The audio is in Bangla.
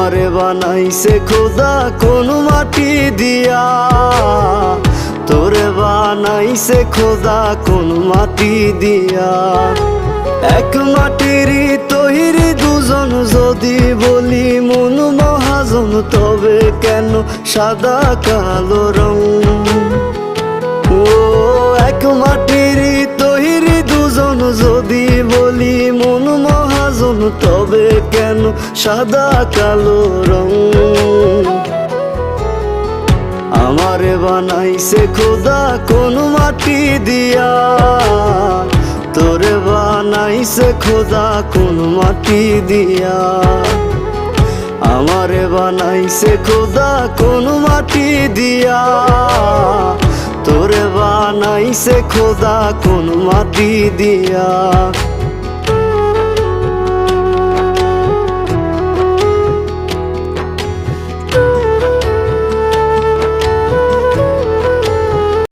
আমারে বানাইছে খোদা কোন মাটি দিয়া, তোরে বানাইছে খোদা কোন মাটি দিয়া। এক মাটিরই তৈরি দুজন, যদি বলি মন মহাজন, তবে কেন সাদা কালো রং? ও এক মাটিরই তৈরি দুজন, যদি বলি মন মহাজন, তবে কেন সাদা কালো রং? আমারে বানাইছে খোদা কোন মাটি দিয়া, তোরে বানাইছে খোদা কোন মাটি দিয়া। আমারে বানাইছে খোদা কোন মাটি দিয়া, তোরে বানাইছে খোদা কোন মাটি দিয়া।